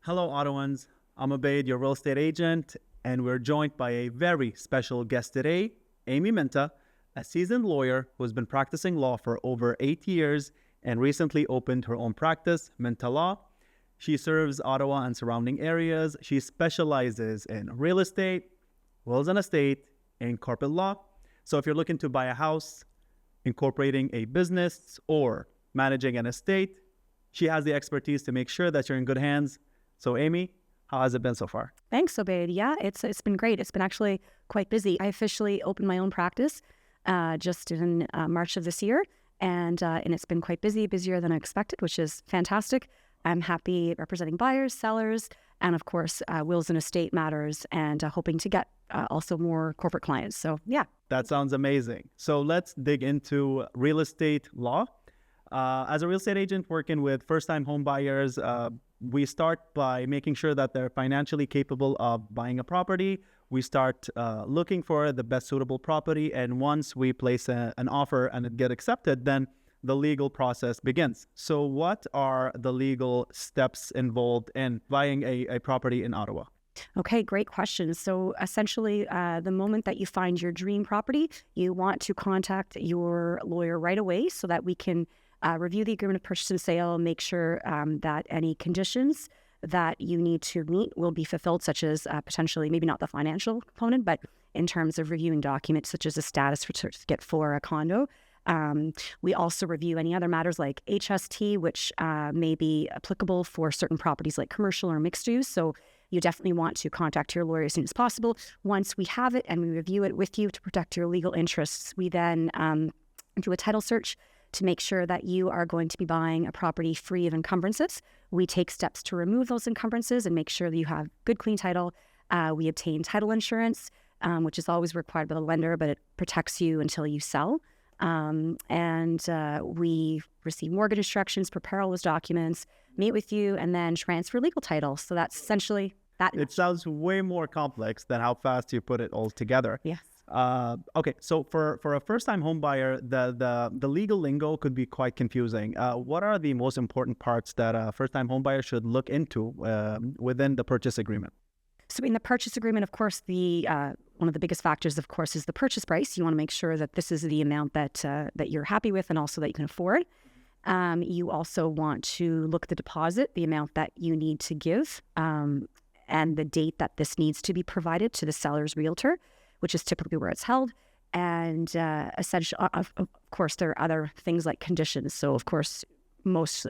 Hello, Ottawans. I'm Abaid, your real estate agent, and we're joined by a very special guest today, Amy Mintah, a seasoned lawyer who has been practicing law for over 8 years and recently opened her own practice, Mintah Law. She serves Ottawa and surrounding areas. She specializes in real estate, wills and estate, and corporate law. So if you're looking to buy a house, incorporating a business, or managing an estate, she has the expertise to make sure that you're in good hands. So Amy, how has it been so far? Thanks, Obaid. Yeah, it's been great. It's been actually quite busy. I officially opened my own practice just in March of this year, and it's been quite busy, busier than I expected, which is fantastic. I'm happy representing buyers, sellers, and of course, wills and estate matters, and hoping to get also more corporate clients. So yeah. That sounds amazing. So let's dig into real estate law. As a real estate agent working with first-time home buyers, we start by making sure that they're financially capable of buying a property. We start looking for the best suitable property, and once we place an offer and it gets accepted, then the legal process begins. So what are the legal steps involved in buying a property in Ottawa? Okay, great question. So essentially, the moment that you find your dream property, you want to contact your lawyer right away so that we can review the agreement of purchase and sale, make sure that any conditions that you need to meet will be fulfilled, such as potentially, maybe not the financial component, but in terms of reviewing documents such as a status certificate for a condo. We also review any other matters like HST, which may be applicable for certain properties like commercial or mixed use. So you definitely want to contact your lawyer as soon as possible. Once we have it and we review it with you to protect your legal interests, we then do a title search to make sure that you are going to be buying a property free of encumbrances. We take steps to remove those encumbrances and make sure that you have good, clean title. We obtain title insurance, which is always required by the lender, but it protects you until you sell. We receive mortgage instructions, prepare all those documents, meet with you, and then transfer legal title. So that's essentially that. It sounds way more complex than how fast you put it all together. Yes. Okay, so for a first-time home buyer, the legal lingo could be quite confusing. What are the most important parts that a first-time home buyer should look into within the purchase agreement? So in the purchase agreement, of course, one of the biggest factors, of course, is the purchase price. You want to make sure that this is the amount that you're happy with and also that you can afford. You also want to look at the deposit, the amount that you need to give, and the date that this needs to be provided to the seller's realtor, which is typically where it's held. And essentially, of course, there are other things like conditions. So, of course, most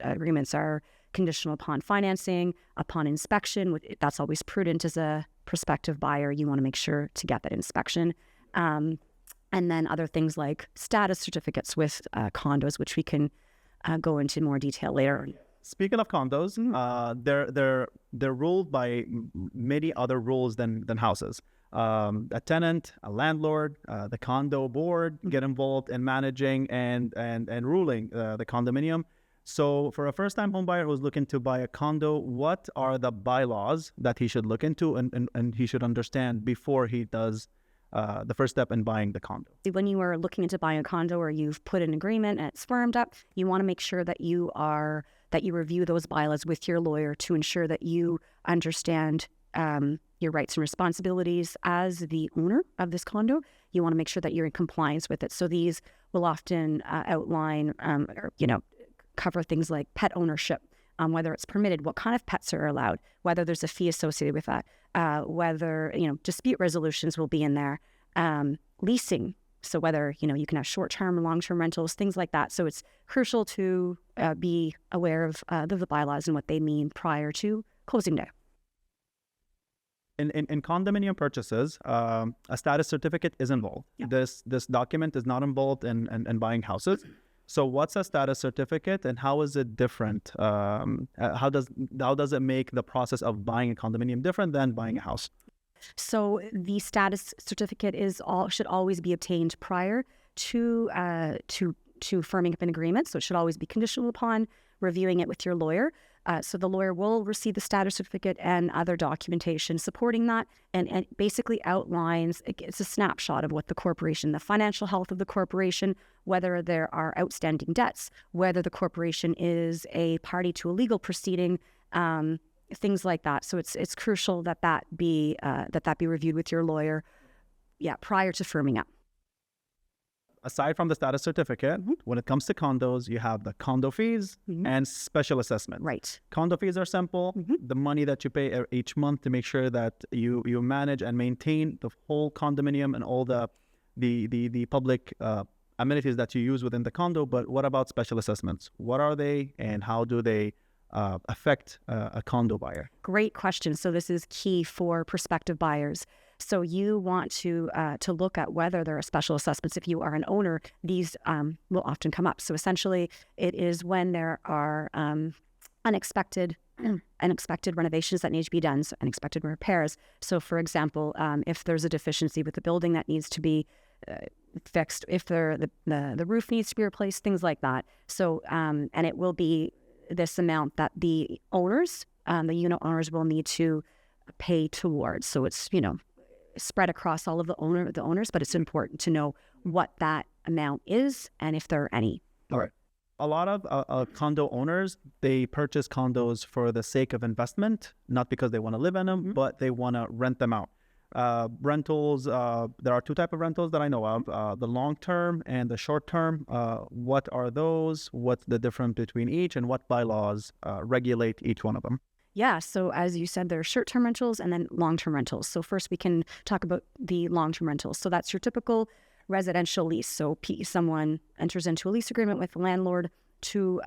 agreements are conditional upon financing, upon inspection. That's always prudent as a prospective buyer. You want to make sure to get that inspection. And then other things like status certificates with condos, which we can go into more detail later. Speaking of condos, they're ruled by many other rules than houses. A tenant, a landlord, the condo board get involved in managing and ruling the condominium. So for a first-time home buyer who's looking to buy a condo, what are the bylaws that he should look into and he should understand before he does the first step in buying the condo? When you are looking into buying a condo or you've put an agreement and it's firmed up, you want to make sure that you review those bylaws with your lawyer to ensure that you understand your rights and responsibilities as the owner of this condo. You want to make sure that you're in compliance with it. So these will often outline, cover things like pet ownership, whether it's permitted, what kind of pets are allowed, whether there's a fee associated with that, whether, dispute resolutions will be in there, leasing. So whether, you can have short-term and long-term rentals, things like that. So it's crucial to be aware of the bylaws and what they mean prior to closing day. In condominium purchases, a status certificate is involved. Yeah. This document is not involved in buying houses. So what's a status certificate and how is it different? How does it make the process of buying a condominium different than buying a house? So the status certificate should always be obtained prior to firming up an agreement. So it should always be conditional upon reviewing it with your lawyer. So the lawyer will receive the status certificate and other documentation supporting that, and basically outlines, it's a snapshot of what the corporation, the financial health of the corporation, whether there are outstanding debts, whether the corporation is a party to a legal proceeding, things like that. So it's crucial that be reviewed with your lawyer, prior to firming up. Aside from the status certificate, when it comes to condos, you have the condo fees and special assessment. Right. Condo fees are simple. The money that you pay each month to make sure that you manage and maintain the whole condominium and all the public amenities that you use within the condo. But what about special assessments? What are they, and how do they affect a condo buyer? Great question. So this is key for prospective buyers. So you want to look at whether there are special assessments. If you are an owner, these will often come up. So essentially, it is when there are unexpected renovations that need to be done, so unexpected repairs. So for example, if there's a deficiency with the building that needs to be fixed, if the roof needs to be replaced, things like that. So and it will be this amount that the owners, the unit owners, will need to pay towards. So it's spread across all of the owners, but it's important to know what that amount is and if there are any. All right. A lot of condo owners, they purchase condos for the sake of investment, not because they want to live in them, but they want to rent them out. Rentals, there are two types of rentals that I know of, the long-term and the short-term. What are those? What's the difference between each, and what bylaws regulate each one of them? Yeah, so as you said, there are short-term rentals and then long-term rentals. So first we can talk about the long-term rentals. So that's your typical residential lease. So someone enters into a lease agreement with the landlord to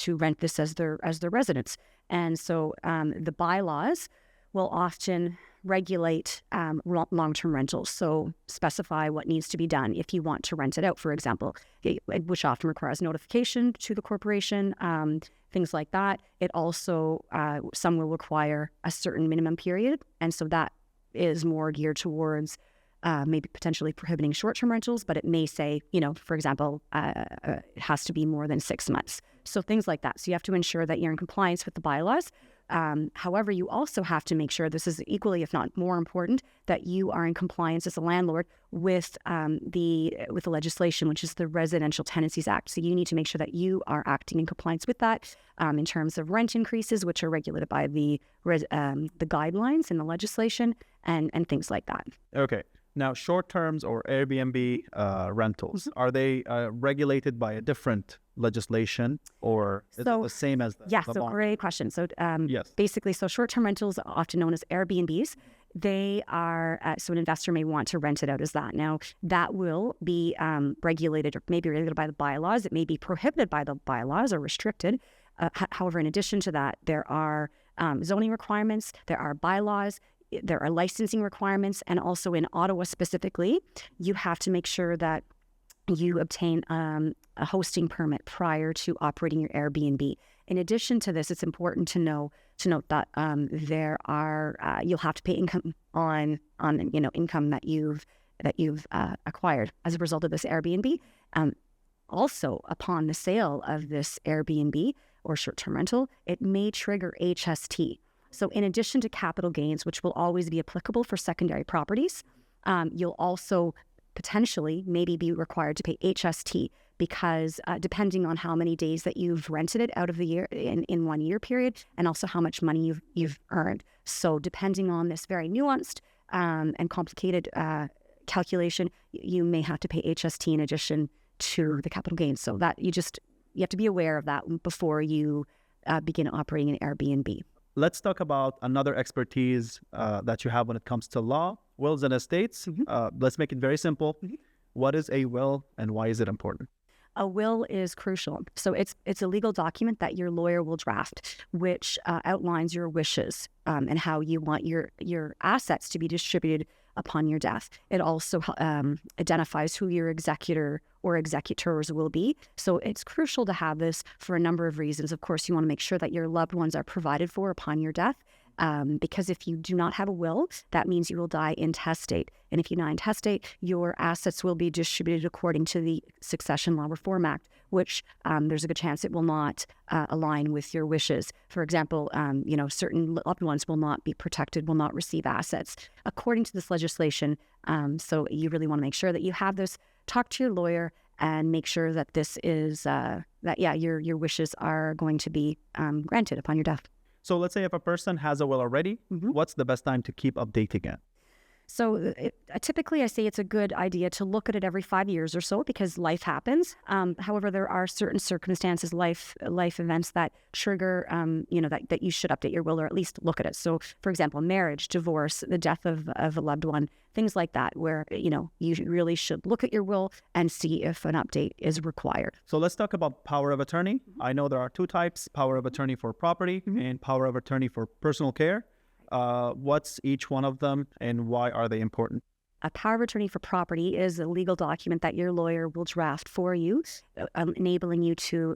rent this as their residence. And so the bylaws will often regulate long-term rentals. So specify what needs to be done if you want to rent it out, for example, which often requires notification to the corporation, things like that. It also, some will require a certain minimum period. And so that is more geared towards maybe potentially prohibiting short-term rentals, but it may say, for example, it has to be more than 6 months. So things like that. So you have to ensure that you're in compliance with the bylaws. However, you also have to make sure, this is equally, if not more important, that you are in compliance as a landlord with the legislation, which is the Residential Tenancies Act. So you need to make sure that you are acting in compliance with that in terms of rent increases, which are regulated by the guidelines in the legislation and things like that. Okay. Now, short terms or Airbnb rentals, are they regulated by a different legislation, or is it the same as the so great question. So yes. Basically, so short-term rentals, often known as Airbnbs, they are, so an investor may want to rent it out as that. Now, that will be regulated, or maybe regulated by the bylaws. It may be prohibited by the bylaws or restricted. However, in addition to that, there are zoning requirements, there are bylaws, there are licensing requirements, and also in Ottawa specifically, you have to make sure that you obtain a hosting permit prior to operating your Airbnb. In addition to this, it's important to note that there are you'll have to pay income on income that you've acquired as a result of this Airbnb. Also, upon the sale of this Airbnb or short-term rental, it may trigger HST. So in addition to capital gains, which will always be applicable for secondary properties, you'll also potentially maybe be required to pay HST because depending on how many days that you've rented it out of the year in 1 year period, and also how much money you've earned. So depending on this very nuanced and complicated calculation, you may have to pay HST in addition to the capital gains. So that you have to be aware of that before you begin operating an Airbnb. Let's talk about another expertise that you have when it comes to law, wills and estates. Let's make it very simple. What is a will and why is it important? A will is crucial. So it's a legal document that your lawyer will draft, which outlines your wishes and how you want your assets to be distributed upon your death. It also identifies who your executor or executors will be. So it's crucial to have this for a number of reasons. Of course, you want to make sure that your loved ones are provided for upon your death. Because if you do not have a will, that means you will die intestate. And if you die intestate, your assets will be distributed according to the Succession Law Reform Act, which there's a good chance it will not align with your wishes. For example, certain loved ones will not be protected, will not receive assets according to this legislation. So you really want to make sure that you have this. Talk to your lawyer and make sure that this is your wishes are going to be granted upon your death. So let's say if a person has a will already, what's the best time to keep updating it? So typically I say it's a good idea to look at it every 5 years or so because life happens. However, there are certain circumstances, life events that trigger, that you should update your will or at least look at it. So for example, marriage, divorce, the death of a loved one, things like that, where, you really should look at your will and see if an update is required. So let's talk about power of attorney. I know there are two types, power of attorney for property and power of attorney for personal care. What's each one of them and why are they important? A power of attorney for property is a legal document that your lawyer will draft for you, enabling you to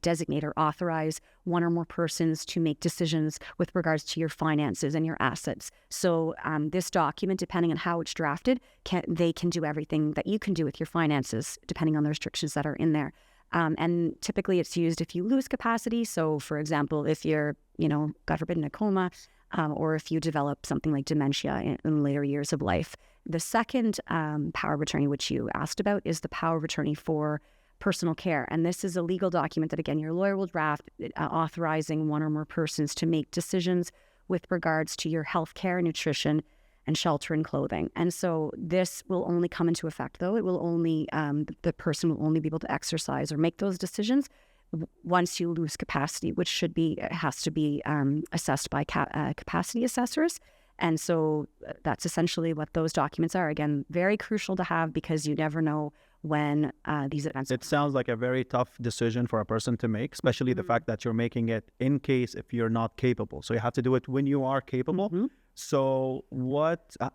designate or authorize one or more persons to make decisions with regards to your finances and your assets. So this document, depending on how it's drafted, they can do everything that you can do with your finances, depending on the restrictions that are in there. And typically it's used if you lose capacity. So for example, if you're, God forbid, in a coma, or if you develop something like dementia in later years of life. The second power of attorney, which you asked about, is the power of attorney for personal care. And this is a legal document that, again, your lawyer will draft, authorizing one or more persons to make decisions with regards to your health care, nutrition, and shelter and clothing. And so this will only come into effect, though. It will only, the person will only be able to exercise or make those decisions once you lose capacity, which has to be assessed by capacity assessors. And so that's essentially what those documents are. Again, very crucial to have because you never know when these events. It sounds like a very tough decision for a person to make, especially the fact that you're making it in case if you're not capable. So you have to do it when you are capable. So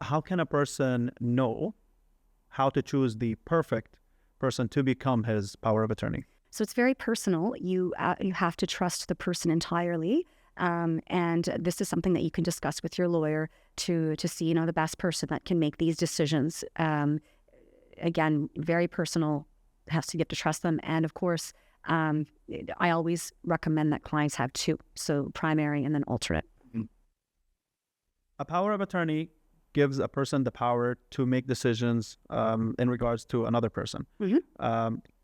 how can a person know how to choose the perfect person to become his power of attorney? So it's very personal. You have to trust the person entirely. And this is something that you can discuss with your lawyer to see, the best person that can make these decisions. Again, very personal. You have to trust them. And of course, I always recommend that clients have two. So primary and then alternate. A power of attorney gives a person the power to make decisions in regards to another person.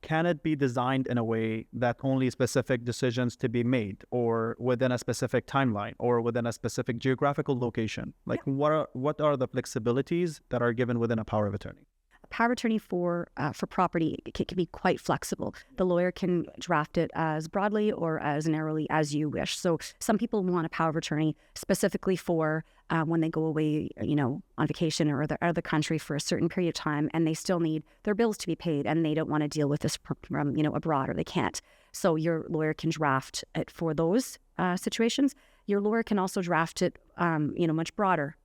Can it be designed in a way that only specific decisions to be made or within a specific timeline or within a specific geographical location? Like what are the flexibilities that are given within a power of attorney? Power of attorney for property can be quite flexible. The lawyer can draft it as broadly or as narrowly as you wish. So some people want a power of attorney specifically for when they go away, on vacation or out of the country for a certain period of time, and they still need their bills to be paid, and they don't want to deal with this from abroad, or they can't. So your lawyer can draft it for those situations. Your lawyer can also draft it, much broader,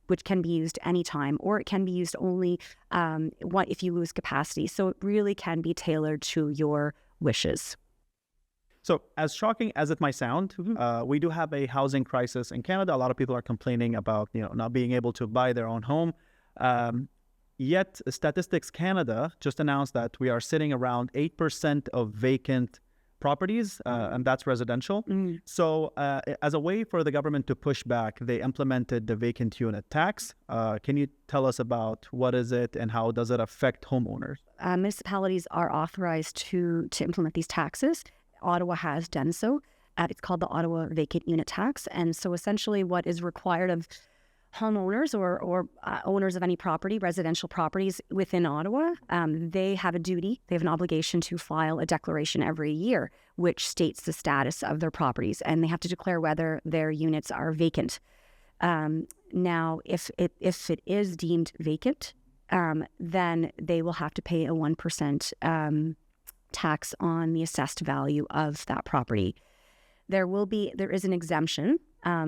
which can be used anytime, or it can be used only if you lose capacity. So it really can be tailored to your wishes. So as shocking as it might sound, we do have a housing crisis in Canada. A lot of people are complaining about not being able to buy their own home. Yet Statistics Canada just announced that we are sitting around 8% of vacant properties, and that's residential. So as a way for the government to push back, they implemented the vacant unit tax. Can you tell us about what is it and how does it affect homeowners? Municipalities are authorized to implement these taxes. Ottawa has done so. It's called the Ottawa Vacant Unit Tax. And so essentially what is required of homeowners or owners of any property, residential properties within Ottawa, they have a duty, they have an obligation to file a declaration every year, which states the status of their properties, and they have to declare whether their units are vacant. Now, if it is deemed vacant, then they will have to pay a 1% tax on the assessed value of that property. There is an exemption.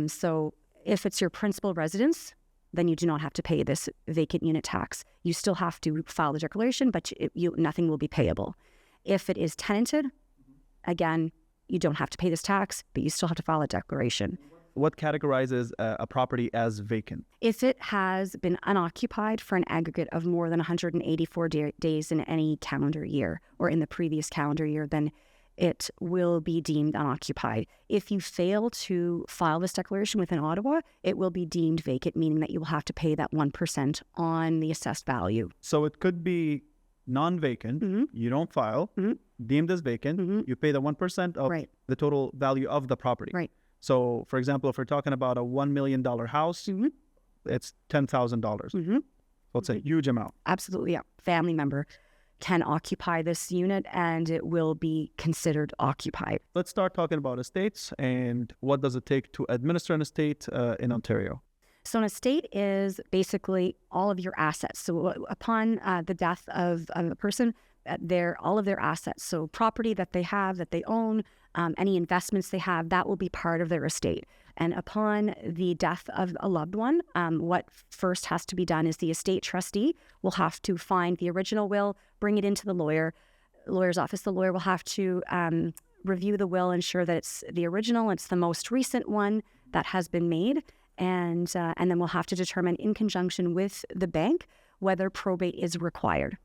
So if it's your principal residence, then you do not have to pay this vacant unit tax. You still have to file the declaration, but nothing will be payable. If it is tenanted, again, you don't have to pay this tax, but you still have to file a declaration. What categorizes a property as vacant? If it has been unoccupied for an aggregate of more than 184 days in any calendar year or in the previous calendar year, then it will be deemed unoccupied. If you fail to file this declaration within Ottawa, it will be deemed vacant, meaning that you will have to pay that 1% on the assessed value. So it could be non-vacant, you don't file, deemed as vacant, you pay the 1% of the total value of the property. Right. So, for example, if we're talking about a $1 million house, it's $10,000. So it's a huge amount. Absolutely, yeah. Family member can occupy this unit and it will be considered occupied. Let's start talking about estates and what does it take to administer an estate in Ontario. So an estate is basically all of your assets. So upon the death of a person, all of their assets. So property that they have, that they own, any investments they have, that will be part of their estate. And upon the death of a loved one, what first has to be done is the estate trustee will have to find the original will, bring it into the lawyer's office. The lawyer will have to review the will, ensure that it's the original, it's the most recent one that has been made. And then we'll have to determine in conjunction with the bank whether probate is required.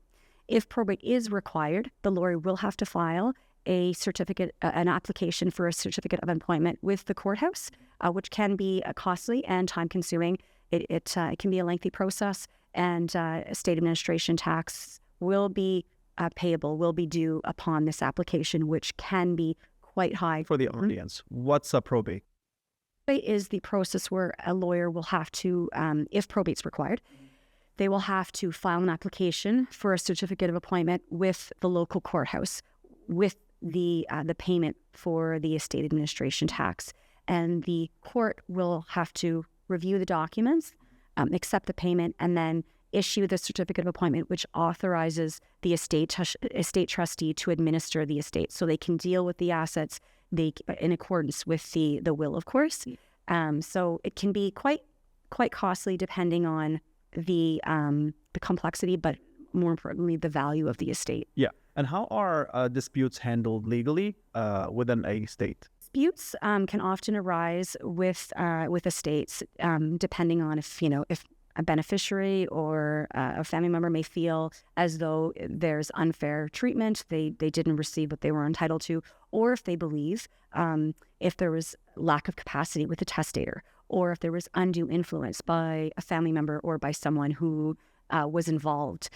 If probate is required, the lawyer will have to file an application for a certificate of appointment with the courthouse, which can be costly and time-consuming. It can be a lengthy process, and estate administration tax will be will be due upon this application, which can be quite high. For the audience, what's a probate? Probate is the process where a lawyer will have to, if probate's required, they will have to file an application for a certificate of appointment with the local courthouse with the payment for the estate administration tax. And the court will have to review the documents, accept the payment, and then issue the certificate of appointment, which authorizes the estate trustee to administer the estate. So they can deal with the assets in accordance with the will, of course. So it can be quite costly depending on the complexity, but more importantly, the value of the estate. Yeah. And how are disputes handled legally within a state? Disputes can often arise with estates, depending on if a beneficiary or a family member may feel as though there's unfair treatment, they didn't receive what they were entitled to, or if they believe if there was lack of capacity with the testator, or if there was undue influence by a family member or by someone who was involved.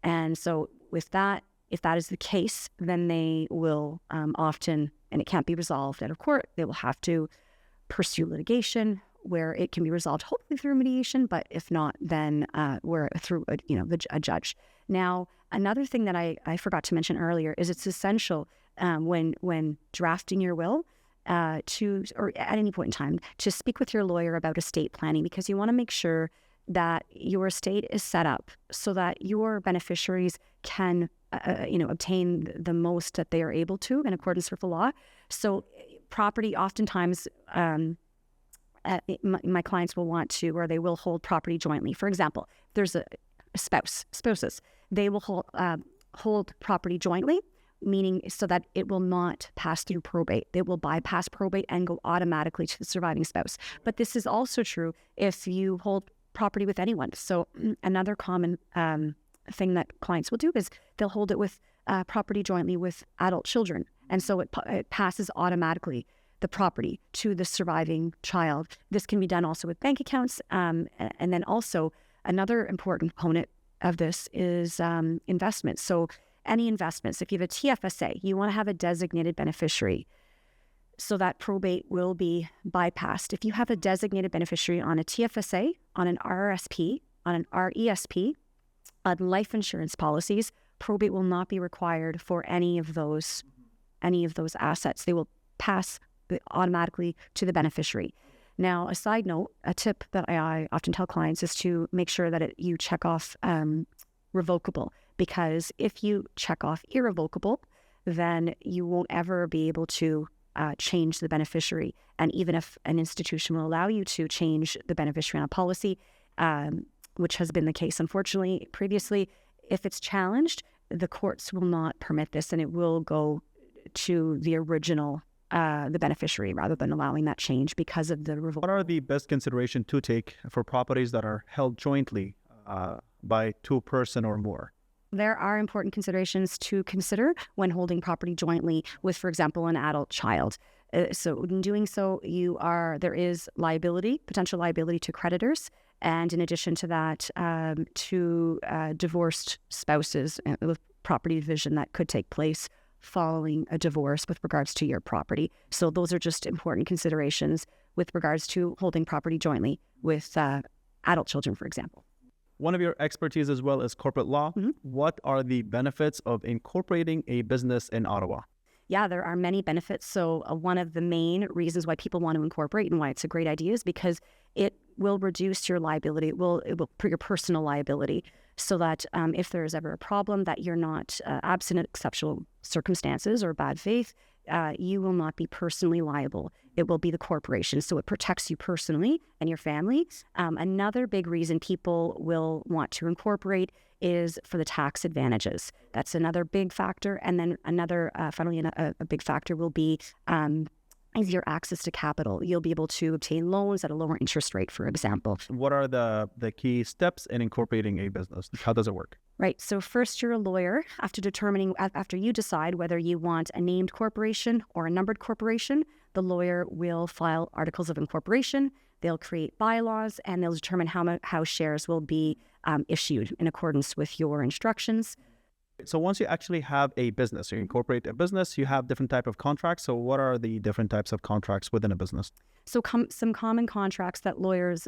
And so with that, if that is the case, then they will often, and it can't be resolved out of court, they will have to pursue litigation where it can be resolved hopefully through mediation, but if not, then where through a judge. Now, another thing that I forgot to mention earlier is it's essential when drafting your will or at any point in time to speak with your lawyer about estate planning, because you want to make sure that your estate is set up so that your beneficiaries can obtain the most that they are able to in accordance with the law. So property oftentimes my clients will want to, or they will hold property jointly. For example, there's a spouses, they will hold property jointly, meaning so that it will not pass through probate. They will bypass probate and go automatically to the surviving spouse. But this is also true if you hold property with anyone. So another common thing that clients will do is they'll hold it with property jointly with adult children. And so it passes automatically the property to the surviving child. This can be done also with bank accounts. And then also another important component of this is investments. So any investments, if you have a TFSA, you want to have a designated beneficiary so that probate will be bypassed. If you have a designated beneficiary on a TFSA, on an RRSP, on an RESP, on life insurance policies, probate will not be required for any of those assets. They will pass automatically to the beneficiary. Now, a side note, a tip that I often tell clients is to make sure that you check off revocable, because if you check off irrevocable, then you won't ever be able to change the beneficiary. And even if an institution will allow you to change the beneficiary on a policy, which has been the case, unfortunately, previously, if it's challenged, the courts will not permit this, and it will go to the original, the beneficiary, rather than allowing that change because of the revolt. What are the best considerations to take for properties that are held jointly by two person or more? There are important considerations to consider when holding property jointly with, for example, an adult child. So in doing so, there is potential liability to creditors. And in addition to that, to divorced spouses with property division that could take place following a divorce with regards to your property. So those are just important considerations with regards to holding property jointly with adult children, for example. One of your expertise as well is corporate law. What are the benefits of incorporating a business in Ottawa? Yeah, there are many benefits. So one of the main reasons why people want to incorporate and why it's a great idea is because it will reduce your liability. It will put your personal liability, so that if there is ever a problem, that you're not absent of exceptional circumstances or bad faith, you will not be personally liable. It will be the corporation. So it protects you personally and your family. Another big reason people will want to incorporate is for the tax advantages. That's another big factor. And then another, finally, a big factor will be easier access to capital. You'll be able to obtain loans at a lower interest rate, for example. What are the key steps in incorporating a business? How does it work? Right. So first, you're a lawyer. After you decide whether you want a named corporation or a numbered corporation, the lawyer will file articles of incorporation. They'll create bylaws, and they'll determine how shares will be issued in accordance with your instructions. So once you actually have a business, you incorporate a business, you have different type of contracts. So what are the different types of contracts within a business? So some common contracts that lawyers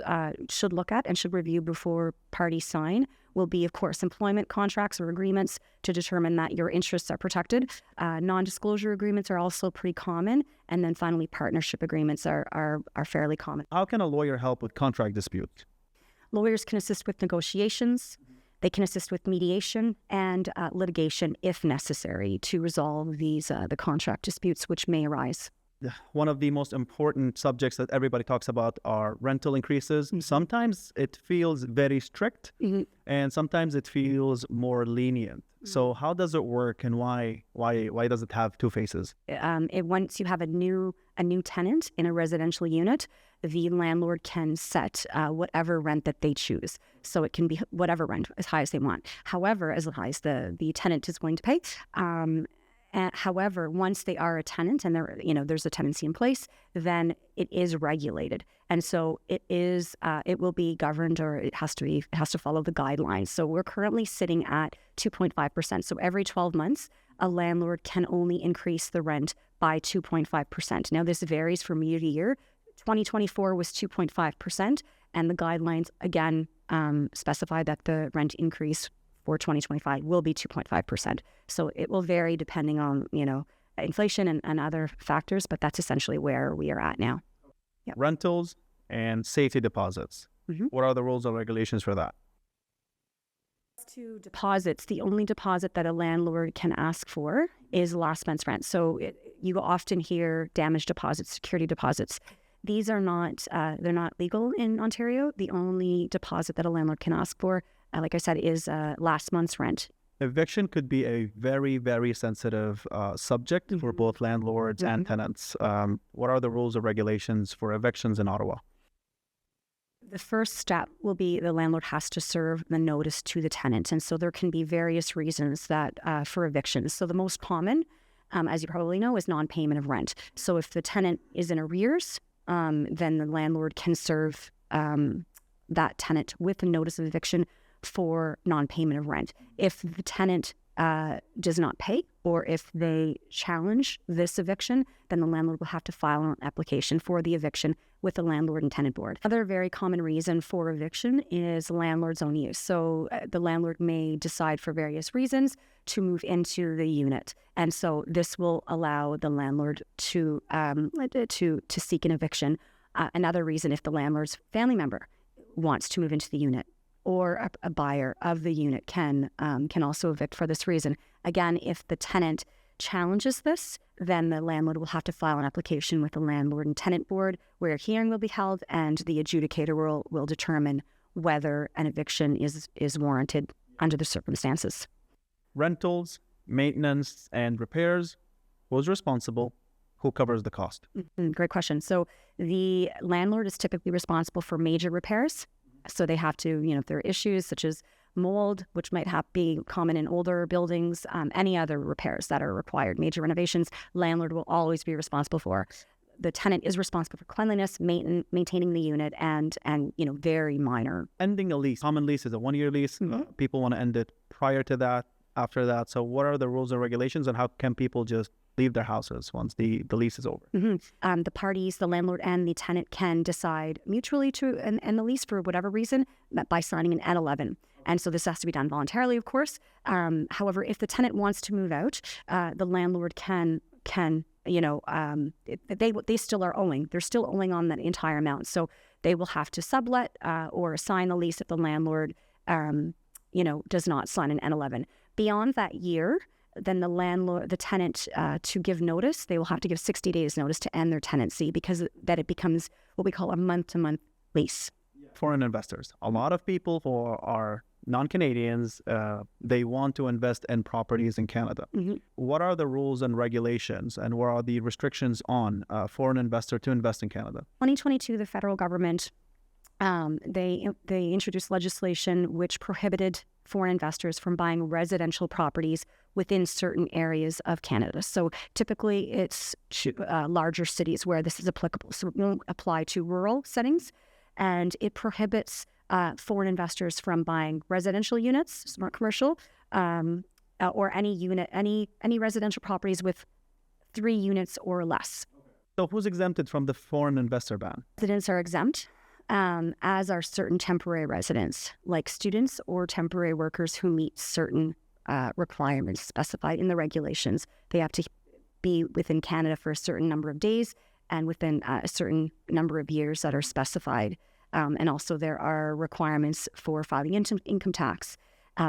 should look at and should review before parties sign will be, of course, employment contracts or agreements to determine that your interests are protected. Non-disclosure agreements are also pretty common. And then finally, partnership agreements are fairly common. How can a lawyer help with contract disputes? Lawyers can assist with negotiations. They can assist with mediation and litigation if necessary to resolve the contract disputes which may arise. One of the most important subjects that everybody talks about are rental increases. Sometimes it feels very strict, and sometimes it feels more lenient. So how does it work, and why does it have two faces? Once you have a new tenant in a residential unit, the landlord can set whatever rent that they choose. So it can be whatever rent, as high as they want. However, as high as the tenant is willing to pay. However, once they are a tenant and there's a tenancy in place, then it is regulated, and so it will be governed, or it has to follow the guidelines. So we're currently sitting at 2.5%. So every 12 months, a landlord can only increase the rent by 2.5%. Now this varies from year to year. 2024 was 2.5%, and the guidelines again specify that the rent increase for 2025 will be 2.5%. So it will vary depending on, inflation and other factors, but that's essentially where we are at now. Yep. Rentals and safety deposits. What are the rules and regulations for that? As to deposits, the only deposit that a landlord can ask for is last month's rent. So you often hear damage deposits, security deposits. These are not, they're not legal in Ontario. The only deposit that a landlord can ask for, like I said, is last month's rent. Eviction could be a very, very sensitive subject for both landlords and tenants. What are the rules or regulations for evictions in Ottawa? The first step will be the landlord has to serve the notice to the tenant. And so there can be various reasons that for evictions. So the most common, as you probably know, is non-payment of rent. So if the tenant is in arrears, then the landlord can serve that tenant with a notice of eviction for non-payment of rent. If the tenant does not pay, or if they challenge this eviction, then the landlord will have to file an application for the eviction with the landlord and tenant board. Another very common reason for eviction is landlord's own use. So the landlord may decide for various reasons to move into the unit, and so this will allow the landlord to seek an eviction. Another reason, if the landlord's family member wants to move into the unit, or a buyer of the unit can also evict for this reason. Again, if the tenant challenges this, then the landlord will have to file an application with the landlord and tenant board, where a hearing will be held, and the adjudicator will determine whether an eviction is warranted under the circumstances. Rentals, maintenance, and repairs. Who's responsible? Who covers the cost? Great question. So the landlord is typically responsible for major repairs. So they have to, if there are issues such as mold, which might be common in older buildings, any other repairs that are required, major renovations, landlord will always be responsible for. The tenant is responsible for cleanliness, maintaining the unit, and very minor. Ending a lease. Common lease is a 1-year lease. People want to end it prior to that. after that. So what are the rules and regulations, and how can people just leave their houses once the lease is over? The parties, the landlord and the tenant, can decide mutually to end the lease for whatever reason by signing an N11. And so this has to be done voluntarily, of course. However, if the tenant wants to move out, the landlord can they still are owing. They're still owing on that entire amount. So they will have to sublet or sign a lease if the landlord, does not sign an N11. Beyond that year, then the tenant, to give notice, they will have to give 60 days notice to end their tenancy, because that it becomes what we call a month-to-month lease. Foreign investors, a lot of people who are non-Canadians, they want to invest in properties in Canada. What are the rules and regulations, and what are the restrictions on a foreign investor to invest in Canada? 2022, the federal government, they introduced legislation which prohibited foreign investors from buying residential properties within certain areas of Canada. So typically it's larger cities where this is applicable. So it won't apply to rural settings, and it prohibits foreign investors from buying residential units, smart commercial, or any residential properties with 3 units or less. So who's exempted from the foreign investor ban? Residents are exempt, as are certain temporary residents, like students or temporary workers who meet certain requirements specified in the regulations. They have to be within Canada for a certain number of days and within a certain number of years that are specified. And also there are requirements for filing income tax.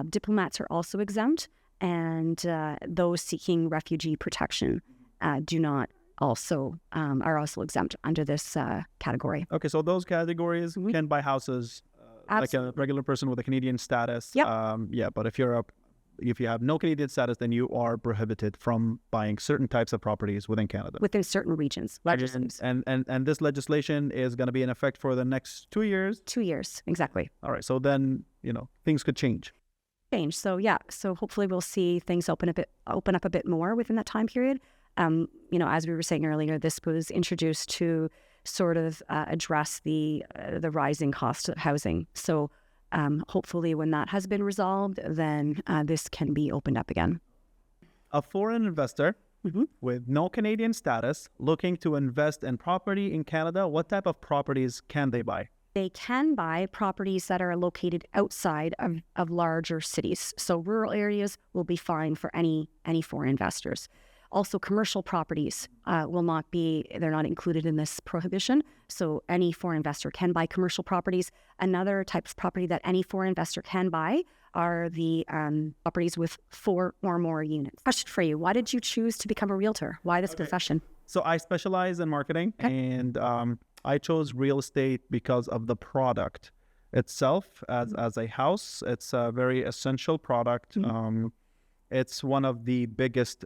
Diplomats are also exempt, and those seeking refugee protection are also exempt under this category. Okay, so those categories can buy houses like a regular person with a Canadian status. Yep. But if you have no Canadian status, then you are prohibited from buying certain types of properties within Canada. Within certain regions, larger cities. And this legislation is going to be in effect for the next 2 years? 2 years, exactly. All right, so then, things could change. So hopefully we'll see things open up a bit more within that time period. As we were saying earlier, this was introduced to sort of address the rising cost of housing. So hopefully when that has been resolved, then this can be opened up again. A foreign investor with no Canadian status looking to invest in property in Canada, what type of properties can they buy? They can buy properties that are located outside of larger cities. So rural areas will be fine for any foreign investors. Also, commercial properties they're not included in this prohibition. So any foreign investor can buy commercial properties. Another type of property that any foreign investor can buy are the properties with 4 or more units. Question for you: why did you choose to become a realtor? Why this profession? So I specialize in marketing, and I chose real estate because of the product itself as a house. It's a very essential product. It's one of the biggest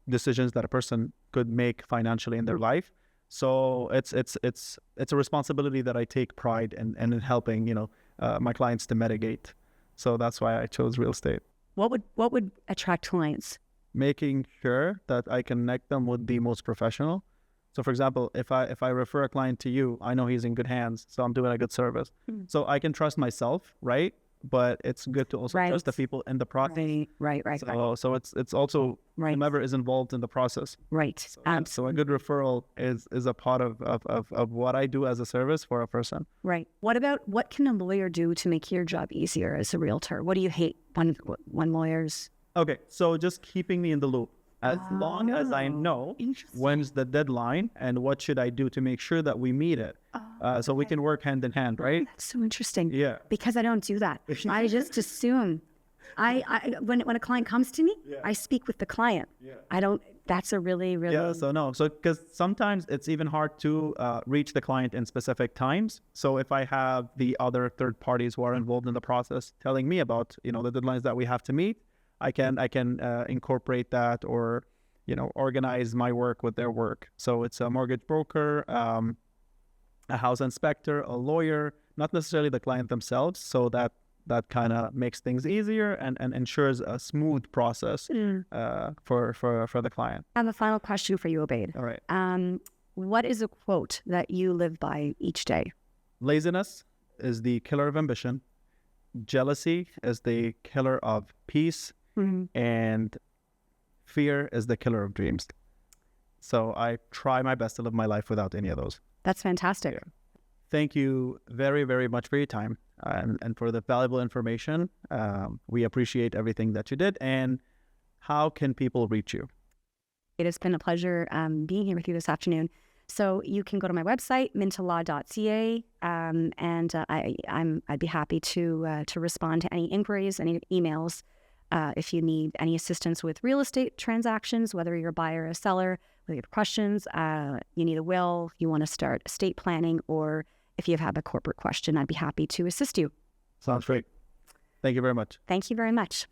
decisions that a person could make financially in their life. So it's a responsibility that I take pride in helping my clients to mitigate. So that's why I chose real estate. What would attract clients? Making sure that I connect them with the most professional. So for example, if I refer a client to you, I know he's in good hands, so I'm doing a good service. So I can trust myself, right? But it's good to also trust the people in the process. Right. So it's also whomever is involved in the process. Right. So a good referral is a part of what I do as a service for a person. Right. What can a lawyer do to make your job easier as a realtor? What do you hate when lawyers? Okay, so just keeping me in the loop. As long as I know when's the deadline and what should I do to make sure that we meet it. So we can work hand in hand, right? That's so interesting. Yeah. Because I don't do that. I just assume. When a client comes to me, I speak with the client. I don't. That's a really. So because sometimes it's even hard to reach the client in specific times. So if I have the other third parties who are involved in the process telling me about the deadlines that we have to meet, I can incorporate that or organize my work with their work. So it's a mortgage broker, a house inspector, a lawyer, not necessarily the client themselves. So that kind of makes things easier and ensures a smooth process for the client. I have a final question for you, Obaid. All right. What is a quote that you live by each day? Laziness is the killer of ambition. Jealousy is the killer of peace. And fear is the killer of dreams. So I try my best to live my life without any of those. That's fantastic. Thank you very, very much for your time and for the valuable information. We appreciate everything that you did. And how can people reach you? It has been a pleasure being here with you this afternoon. So you can go to my website, mintahlaw.ca, and I'd be happy to respond to any inquiries, any emails. If you need any assistance with real estate transactions, whether you're a buyer or a seller, whether you have questions, you need a will, you want to start estate planning, or if you have a corporate question, I'd be happy to assist you. Sounds great. Thank you very much. Thank you very much.